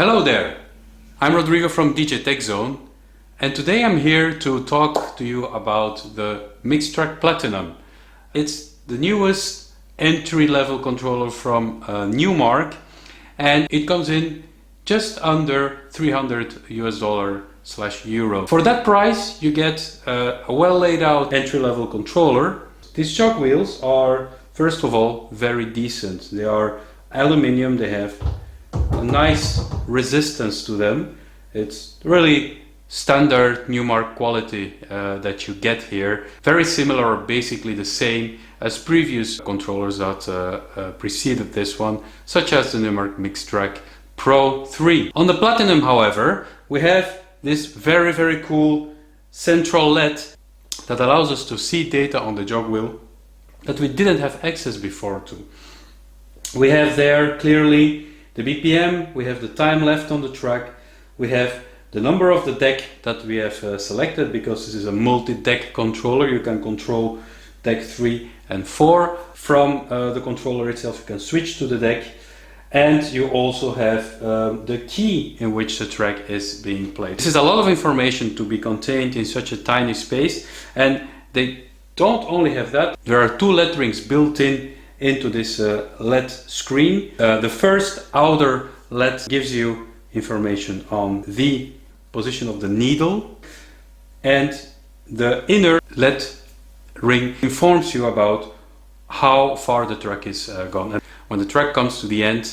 Hello there, I'm Rodrigo from DJ Tech Zone, and today I'm here to talk to you about the Mixtrack Platinum. It's the newest entry-level controller from Numark, and it comes in just under $300 US/euro. For that price you get a well laid out entry-level controller. These jog wheels are, first of all, very decent. They are aluminium, they have a nice resistance to them. It's really standard Numark quality that you get here. Very similar, or basically the same as previous controllers that preceded this one, such as the Numark Mixtrack Pro 3. On the Platinum, however, we have this very cool central LED that allows us to see data on the jog wheel that we didn't have access before to. We have there clearly the BPM, we have the time left on the track, we have the number of the deck that we have selected, because this is a multi-deck controller. You can control deck 3 and 4 from the controller itself. You can switch to the deck, and you also have the key in which the track is being played. This is a lot of information to be contained in such a tiny space, and they don't only have that. There are two LED rings built into this LED screen. The first outer LED gives you information on the position of the needle, and the inner LED ring informs you about how far the track is gone. And when the track comes to the end,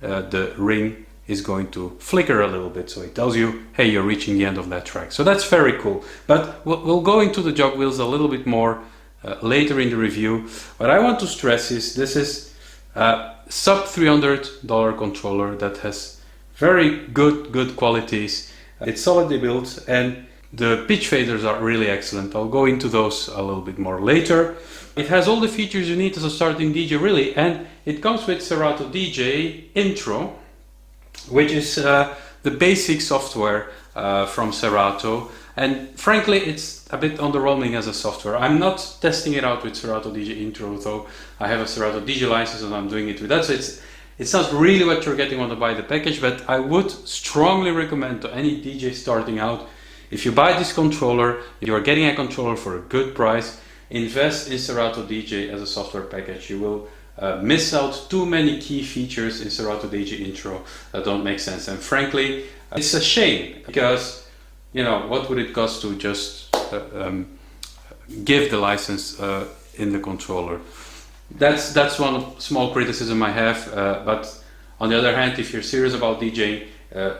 the ring is going to flicker a little bit, so it tells you, hey, you're reaching the end of that track. So that's very cool. But we'll go into the jog wheels a little bit more later in the review. What I want to stress is this is a sub $300 controller that has very good qualities. It's solidly built, and the pitch faders are really excellent. I'll go into those a little bit more later. It has all the features you need as a starting DJ, really, and it comes with Serato DJ Intro, which is the basic software from Serato. And frankly, it's a bit underwhelming as a software. I'm not testing it out with Serato DJ Intro, though I have a Serato DJ license and I'm doing it with that. So it's not really what you're getting when you buy the package, but I would strongly recommend to any DJ starting out, if you buy this controller, you are getting a controller for a good price, invest in Serato DJ as a software package. You will miss out too many key features in Serato DJ Intro that don't make sense. And frankly, it's a shame, because you know, what would it cost to just give the license in the controller? That's one small criticism I have, but on the other hand, if you're serious about DJing,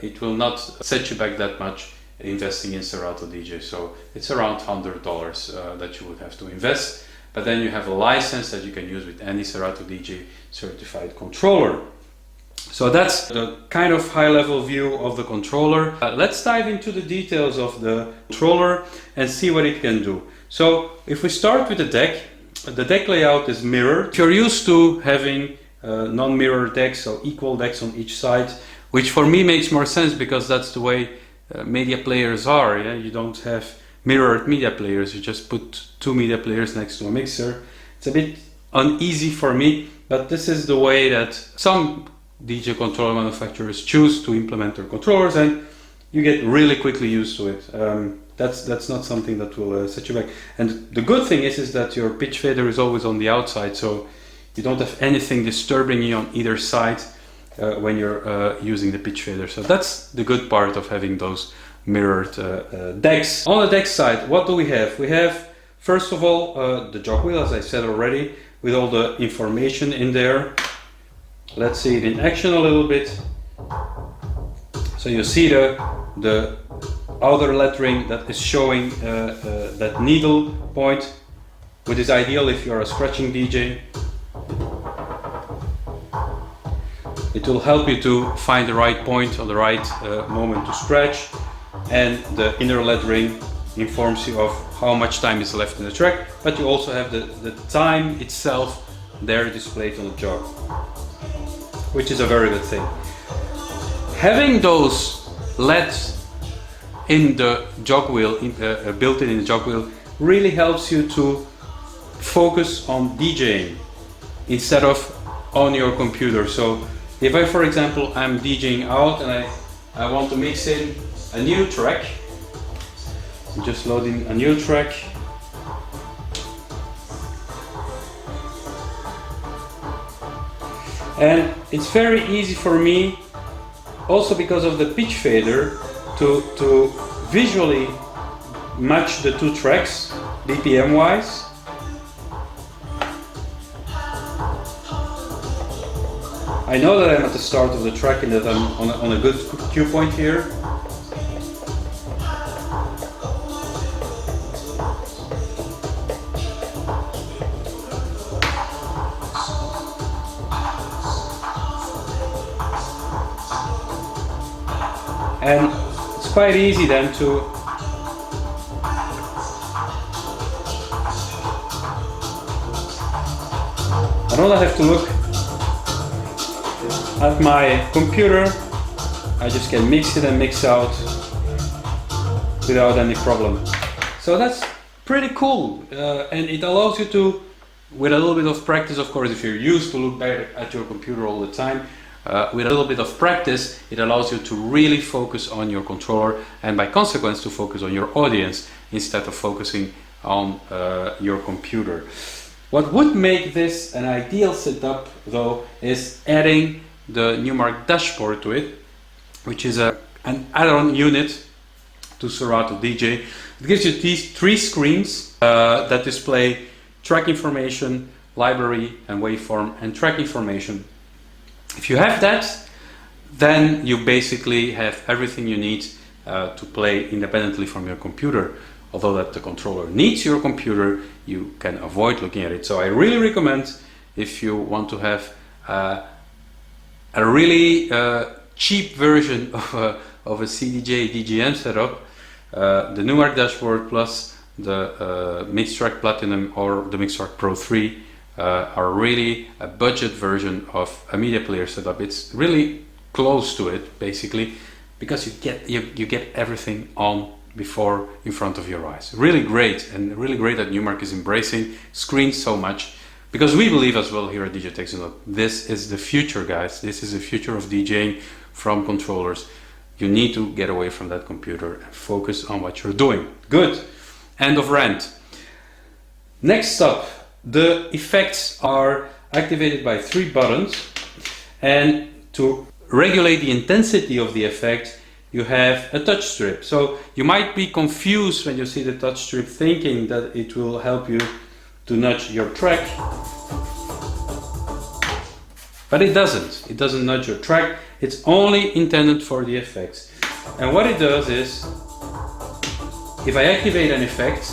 it will not set you back that much investing in Serato DJ. So it's around $100 that you would have to invest, but then you have a license that you can use with any Serato DJ certified controller. So that's the kind of high-level view of the controller. Let's dive into the details of the controller and see what it can do. So if we start with the deck layout is mirrored. If you're used to having non-mirror decks, so equal decks on each side, which for me makes more sense because that's the way media players are. Yeah? You don't have mirrored media players, you just put two media players next to a mixer. It's a bit uneasy for me, but this is the way that some DJ controller manufacturers choose to implement their controllers, and you get really quickly used to it. That's not something that will set you back. And the good thing is that your pitch fader is always on the outside, so you don't have anything disturbing you on either side when you're using the pitch fader. So that's the good part of having those mirrored decks. On the deck side, what do we have? We have, first of all, the jog wheel, as I said already, with all the information in there. Let's see it in action a little bit. So you see the outer LED ring that is showing that needle point, which is ideal if you're a scratching DJ. It will help you to find the right point or the right moment to scratch, and the inner LED ring informs you of how much time is left in the track, but you also have the time itself there displayed on the jog, which is a very good thing. Having those LEDs in the jog wheel, built in the jog wheel, really helps you to focus on DJing instead of on your computer. So If I, for example, I'm DJing out and I want to mix in a new track, I'm just loading a new track. And it's very easy for me, also because of the pitch fader, to visually match the two tracks BPM wise. I know that I'm at the start of the track and that I'm on a good cue point here. And it's quite easy then to I don't have to look at my computer. I just can mix it and mix out without any problem. So that's pretty cool, and it allows you to, with a little bit of practice, of course, if you're used to look back at your computer all the time, with a little bit of practice, it allows you to really focus on your controller and by consequence to focus on your audience instead of focusing on your computer. What would make this an ideal setup though is adding the Numark dashboard to it, which is an add-on unit to Serato DJ. It gives you these three screens that display track information, library and waveform, and track information. If you have that, then you basically have everything you need to play independently from your computer. Although that the controller needs your computer, you can avoid looking at it. So I really recommend, if you want to have a really cheap version of a CDJ DJM setup, the Numark dashboard plus the Mixtrack Platinum or the Mixtrack Pro 3 are really a budget version of a media player setup. It's really close to it basically, because you get everything on before in front of your eyes. Really great, and really great that Numark is embracing screens so much, because we believe as well here at DJ Texano, this is the future, guys. This is the future of DJing from controllers. You need to get away from that computer and focus on what you're doing. Good. End of rant. Next up, the effects are activated by 3 buttons, and to regulate the intensity of the effect, you have a touch strip. So you might be confused when you see the touch strip, thinking that it will help you to nudge your track, but it doesn't. It doesn't nudge your track. It's only intended for the effects. And what it does is, if I activate an effect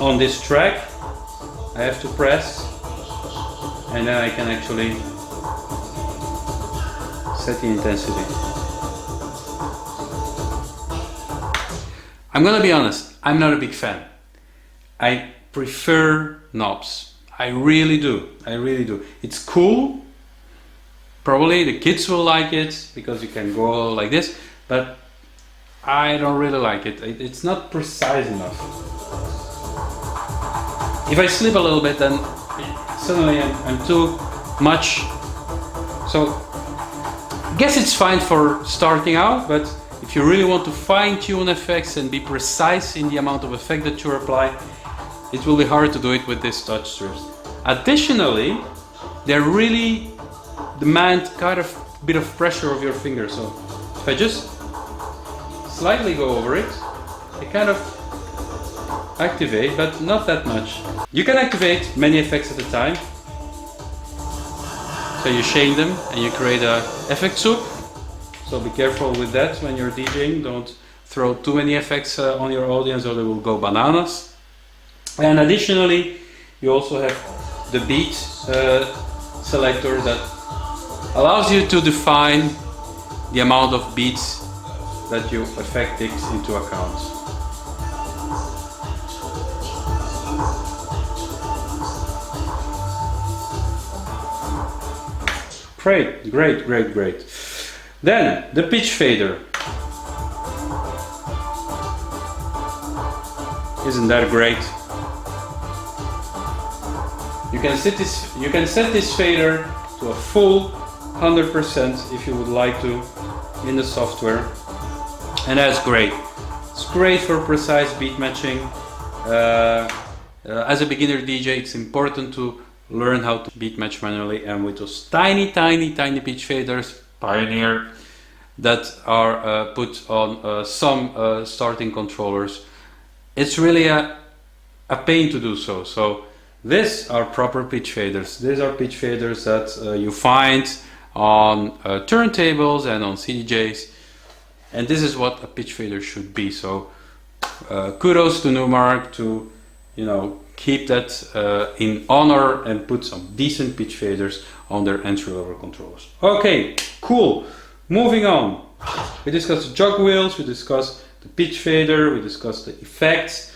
on this track, I have to press, and then I can actually set the intensity. I'm gonna be honest, I'm not a big fan. I prefer knobs. I really do. I really do. It's cool. Probably the kids will like it because you can go like this, but I don't really like it. It's not precise enough. If I slip a little bit, then suddenly I'm too much. So I guess it's fine for starting out, but if you really want to fine-tune effects and be precise in the amount of effect that you apply, it will be hard to do it with these touch strips. Additionally, they really demand kind of a bit of pressure of your finger. So if I just slightly go over it, they kind of activate, but not that much. You can activate many effects at a time. So you chain them and you create a effect soup. So be careful with that when you're DJing. Don't throw too many effects on your audience or they will go bananas. And additionally, you also have the beat selector that allows you to define the amount of beats that your effect takes into account. Great, great, great, great. Then the pitch fader. Isn't that great? You can set this fader to a full 100% if you would like to in the software, and that's great. It's great for precise beat matching. As a beginner DJ, it's important to learn how to beat match manually, and with those tiny pitch faders, Pioneer, that are put on some starting controllers, it's really a pain to do so. So these are proper pitch faders. These are pitch faders that you find on turntables and on CDJs, and this is what a pitch fader should be. So kudos to Numark to, you know, keep that in honor and put some decent pitch faders on their entry-level controllers. Okay, cool. Moving on. We discussed the jog wheels, we discussed the pitch fader, we discussed the effects,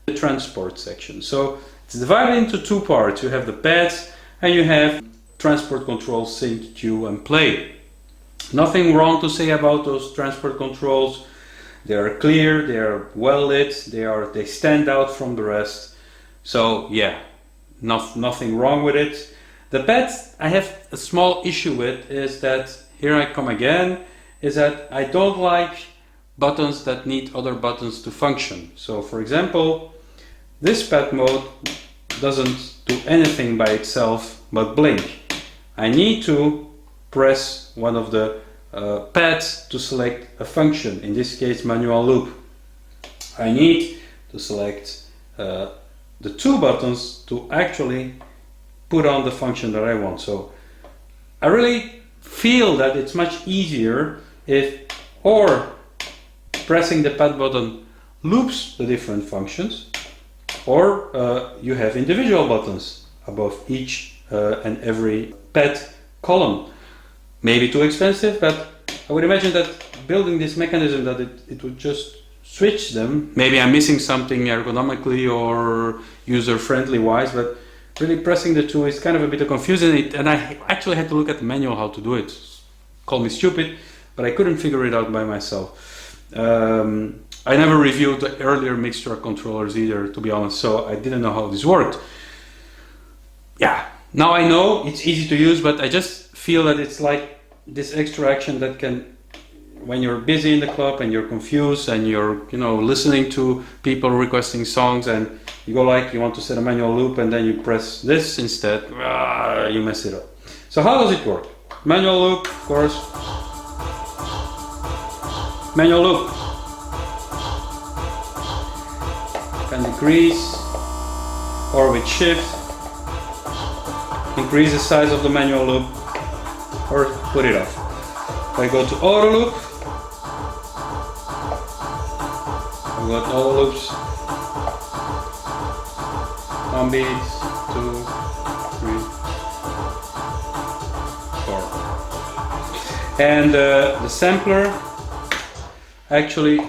the transport section. So it's divided into two parts. You have the pads and you have transport controls, sync, cue and play. Nothing wrong to say about those transport controls. They are clear, they are well lit, they stand out from the rest. So yeah, nothing wrong with it. The pads I have a small issue with is that, here I come again, is that I don't like buttons that need other buttons to function. So for example, this pad mode doesn't do anything by itself but blink. I need to press one of the pads to select a function, in this case manual loop. I need to select the two buttons to actually put on the function that I want. So I really feel that it's much easier if or pressing the pad button loops the different functions, or you have individual buttons above each and every pad column. Maybe too expensive, but I would imagine that building this mechanism that it would just switch them. Maybe I'm missing something ergonomically or user-friendly wise, but really pressing the two is kind of a bit confusing, and I actually had to look at the manual how to do it. Call me stupid, but I couldn't figure it out by myself. I never reviewed the earlier Mixtrack controllers either, to be honest, so I didn't know how this worked. Yeah, now I know it's easy to use, but I just feel that it's like this extra action that can, when you're busy in the club and you're confused and you're, you know, listening to people requesting songs and you go like you want to set a manual loop and then you press this instead, you mess it up. So how does it work? Manual loop, of course. Manual loop. You can decrease or with shift increase the size of the manual loop or put it off. If I go to auto loop, I've got all the loops. 1 beat, 2, 3, 4. And the sampler actually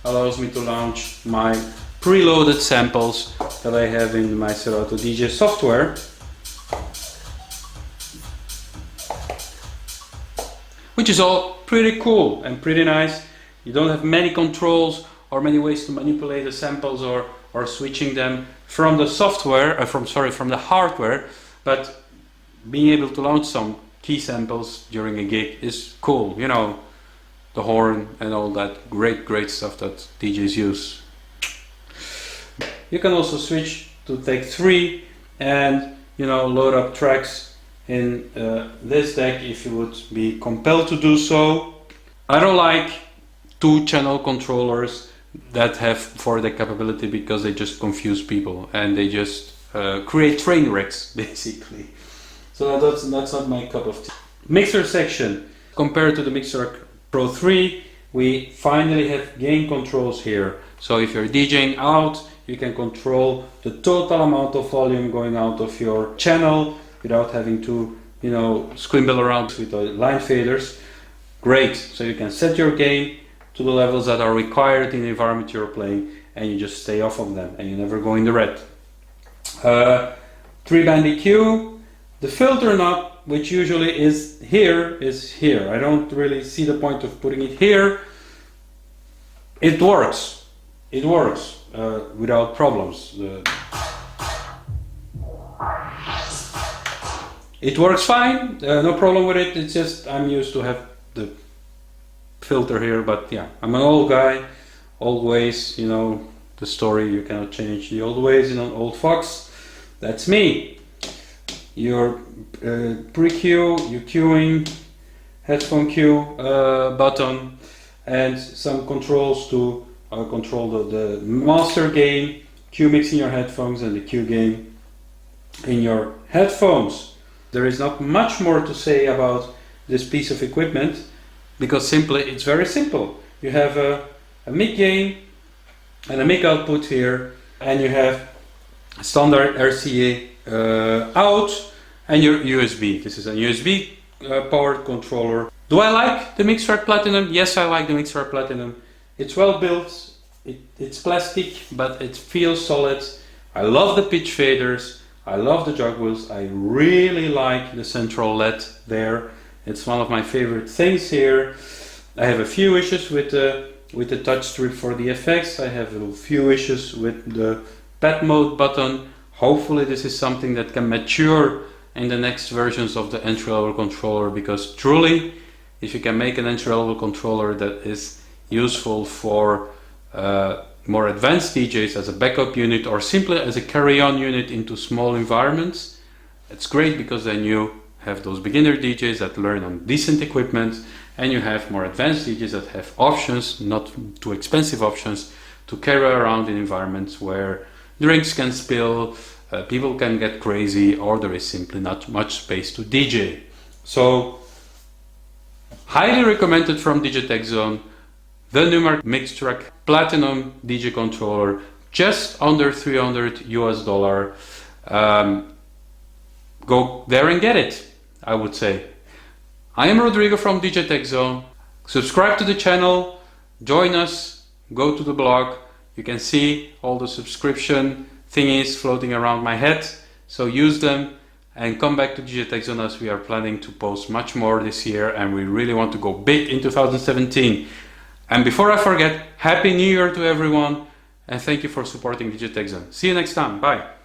allows me to launch my preloaded samples that I have in my Serato DJ software, which is all pretty cool and pretty nice. You don't have many controls or many ways to manipulate the samples or switching them from the software, from the hardware, but being able to launch some key samples during a gig is cool. You know, the horn and all that great stuff that DJs use. You can also switch to take 3 and, you know, load up tracks in this deck if you would be compelled to do so. I don't like 2-channel controllers that have 4-deck capability because they just confuse people and they just create train wrecks basically. So that's not my cup of tea. Mixer section. Compared to the Mixtrack Pro 3, we finally have gain controls here. So if you're DJing out, you can control the total amount of volume going out of your channel without having to, you know, squimble around with the line faders. Great. So you can set your gain to the levels that are required in the environment you're playing, and you just stay off of them and you never go in the red. 3-band EQ. The filter knob, which usually is here. I don't really see the point of putting it here. It works without problems. It works fine, no problem with it. It's just I'm used to have the filter here, but yeah, I'm an old guy, old ways, you know, the story, you cannot change the old ways, you know, old fox. That's me. Your pre-cue, your queuing, headphone cue button, and some controls to control the master gain, cue mix in your headphones, and the cue gain in your headphones. There is not much more to say about this piece of equipment, because simply it's very simple. You have a mic gain and a mic output here, and you have a standard RCA out and your USB. This is a USB powered controller. Do I like the Mixtrack Platinum? Yes, I like the Mixtrack Platinum. It's well built, it's plastic, but it feels solid. I love the pitch faders, I love the jog wheels, I really like the central LED there. It's one of my favorite things here. I have a few issues with the touch strip for the effects. I have a few issues with the pad mode button. Hopefully this is something that can mature in the next versions of the entry-level controller, because truly, if you can make an entry-level controller that is useful for more advanced DJs as a backup unit or simply as a carry-on unit into small environments, it's great, because then you have those beginner DJs that learn on decent equipment, and you have more advanced DJs that have options, not too expensive options, to carry around in environments where drinks can spill, people can get crazy, or there is simply not much space to DJ. So, highly recommended from DJ Tech Zone, the Numark Mixtrack Platinum DJ controller, just under $300 US. Go there and get it, I would say. I am Rodrigo from DJ Tech Zone. Subscribe to the channel, join us, go to the blog. You can see all the subscription thingies floating around my head, so use them and come back to DJ Tech Zone, as we are planning to post much more this year and we really want to go big in 2017. And before I forget, Happy New Year to everyone, and thank you for supporting DJ Tech Zone. See you next time, bye.